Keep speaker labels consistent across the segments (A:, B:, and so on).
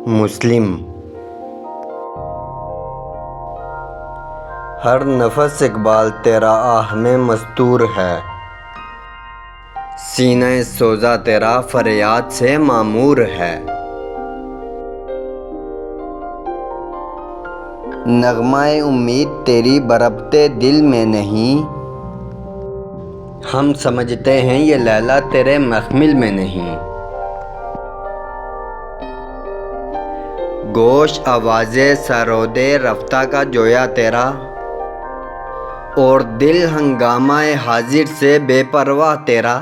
A: مسلم۔ ہر نفس اقبال تیرا آہ میں مستور ہے، سینہ سوزا تیرا فریاد سے معمور ہے۔ نغمہ امید تیری بربتے دل میں نہیں، ہم سمجھتے ہیں یہ لیلا تیرے محمل میں نہیں۔ گوش آواز سرود رفتہ کا جویا تیرا، اور دل ہنگامہ حاضر سے بے پرواہ تیرا۔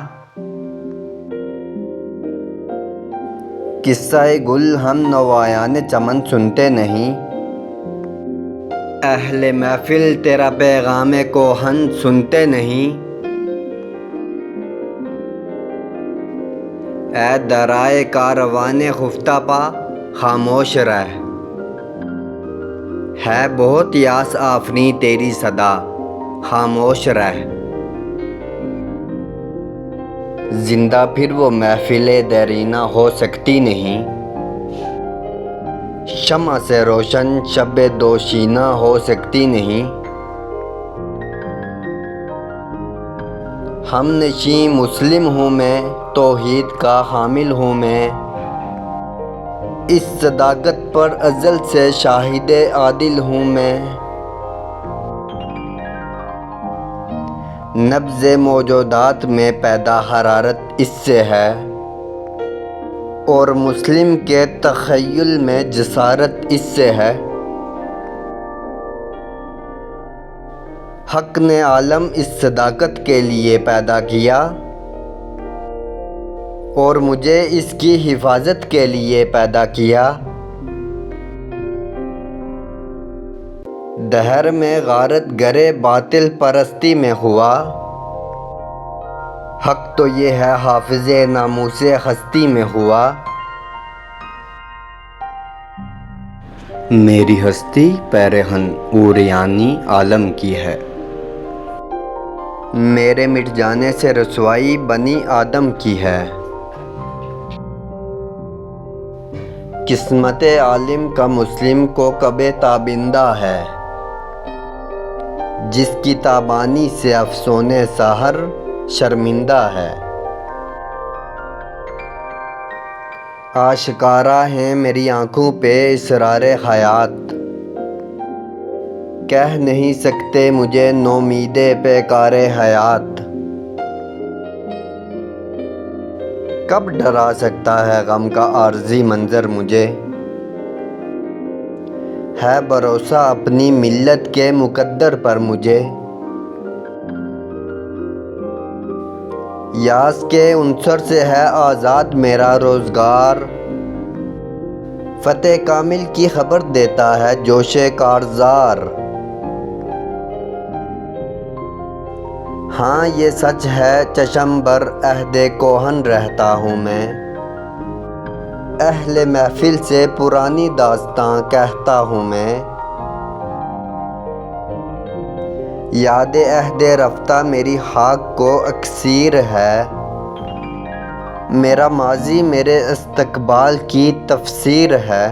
A: قصہ گل ہم نوایان چمن سنتے نہیں، اہل محفل تیرا پیغام کوہن سنتے نہیں۔ اے درائے کاروان خفتہ پا خاموش رہ، ہے بہت یاس آفریں تیری صدا خاموش رہ۔ زندہ پھر وہ محفل دیرینہ ہو سکتی نہیں، شمع سے روشن شب دوشینہ ہو سکتی نہیں۔ ہم نشیں مسلم ہوں میں، توحید کا حامل ہوں میں، اس صداقت پر ازل سے شاہد عادل ہوں میں۔ نبض موجودات میں پیدا حرارت اس سے ہے، اور مسلم کے تخیل میں جسارت اس سے ہے۔ حق نے عالم اس صداقت کے لیے پیدا کیا، اور مجھے اس کی حفاظت کے لیے پیدا کیا۔ دہر میں غارت گرے باطل پرستی میں ہوا، حق تو یہ ہے حافظ ناموس ہستی میں ہوا۔ میری ہستی پیرہن عریانی عالم کی ہے، میرے مٹ جانے سے رسوائی بنی آدم کی ہے۔ قسمت عالم کا مسلم کو کب تابندہ ہے، جس کی تابانی سے افسون سحر شرمندہ ہے۔ آشکارا ہے میری آنکھوں پہ اسرار حیات، کہہ نہیں سکتے مجھے نومید پیکار حیات۔ کب ڈرا سکتا ہے غم کا عارضی منظر مجھے، ہے بھروسہ اپنی ملت کے مقدر پر مجھے۔ یاس کے عنصر سے ہے آزاد میرا روزگار، فتح کامل کی خبر دیتا ہے جوش کارزار۔ ہاں یہ سچ ہے چشم بر عہد کوہن رہتا ہوں میں، اہل محفل سے پرانی داستاں کہتا ہوں میں۔ یاد عہد رفتہ میری خاک کو اکسیر ہے، میرا ماضی میرے استقبال کی تفسیر ہے۔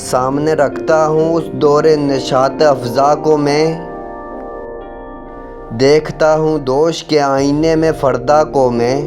A: سامنے رکھتا ہوں اس دور نشاط افزا کو میں، دیکھتا ہوں دوش کے آئینے میں فردا کو میں۔